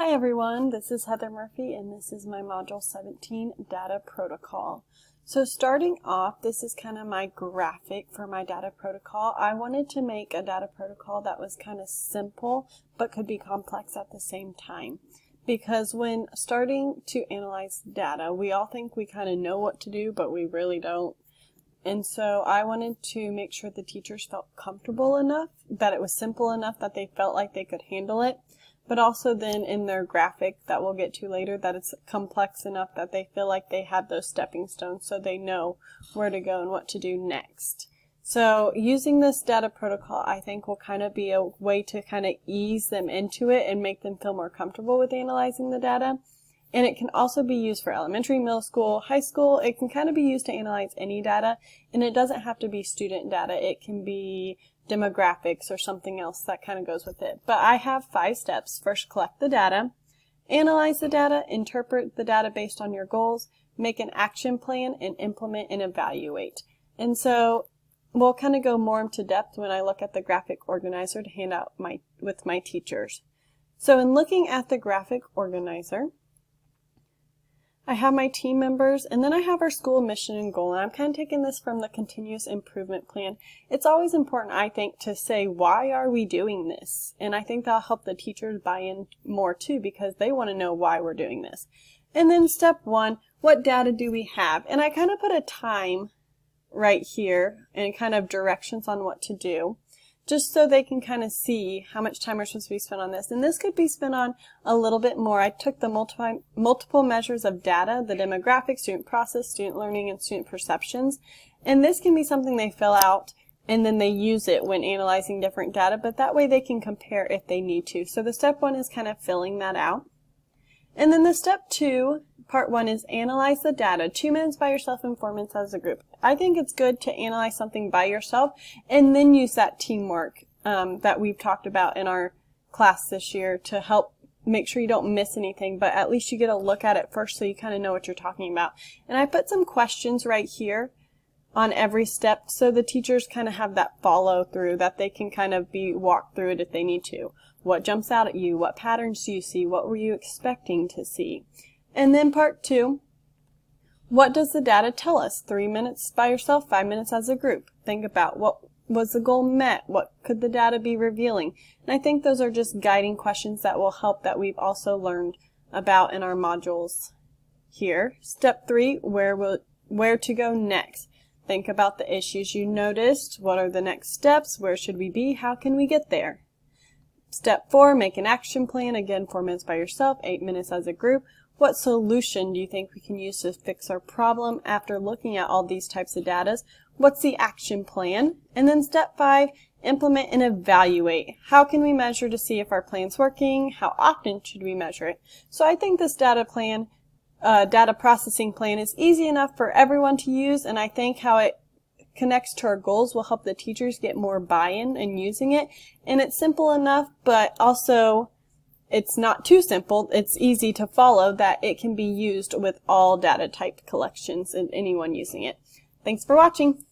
Hi everyone, this is Heather Murphy and this is my Module 17 Data Protocol. So starting off, this is kind of my graphic for my data protocol. I wanted to make a data protocol that was kind of simple but could be complex at the same time. Because when starting to analyze data, we all think we kind of know what to do, but we really don't. And so I wanted to make sure the teachers felt comfortable enough, that it was simple enough that they felt like they could handle it, but also then in their graphic that we'll get to later that it's complex enough that they feel like they have those stepping stones so they know where to go and what to do next. So using this data protocol I think will kind of be a way to kind of ease them into it and make them feel more comfortable with analyzing the data. And it can also be used for elementary, middle school, high school. It can kind of be used to analyze any data, and it doesn't have to be student data. It can be demographics or something else that kind of goes with it. But I have 5 steps. First, collect the data, analyze the data, interpret the data based on your goals, make an action plan, and implement and evaluate. And so we'll kind of go more into depth when I look at the graphic organizer to hand out with my teachers. So in looking at the graphic organizer, I have my team members, and then I have our school mission and goal, and I'm kind of taking this from the continuous improvement plan. It's always important, I think, to say, why are we doing this? And I think that'll help the teachers buy in more too, because they want to know why we're doing this. And then step 1, what data do we have? And I kind of put a time right here and kind of directions on what to do, just so they can kind of see how much time we're supposed to be spent on this. And this could be spent on a little bit more. I took the multiple measures of data, the demographics, student process, student learning, and student perceptions. And this can be something they fill out and then they use it when analyzing different data, but that way they can compare if they need to. So the step 1 is kind of filling that out. And then the step 2, part 1, is analyze the data. 2 minutes by yourself and 4 minutes as a group. I think it's good to analyze something by yourself and then use that teamwork that we've talked about in our class this year to help make sure you don't miss anything, but at least you get a look at it first so you kind of know what you're talking about. And I put some questions right here on every step so the teachers kind of have that follow through, that they can kind of be walked through it if they need to. What jumps out at you? What patterns do you see? What were you expecting to see? And then part 2, what does the data tell us? 3 minutes by yourself, 5 minutes as a group. Think about what was the goal met? What could the data be revealing? And I think those are just guiding questions that will help, that we've also learned about in our modules here. Step 3, where to go next? Think about the issues you noticed. What are the next steps? Where should we be? How can we get there? Step 4, make an action plan. Again, 4 minutes by yourself, 8 minutes as a group. What solution do you think we can use to fix our problem after looking at all these types of data? What's the action plan? And then step 5, implement and evaluate. How can we measure to see if our plan's working? How often should we measure it? So I think this data processing plan is easy enough for everyone to use, and I think how it connects to our goals will help the teachers get more buy-in in using it. And it's simple enough, but also it's not too simple. It's easy to follow, that it can be used with all data type collections and anyone using it. Thanks for watching.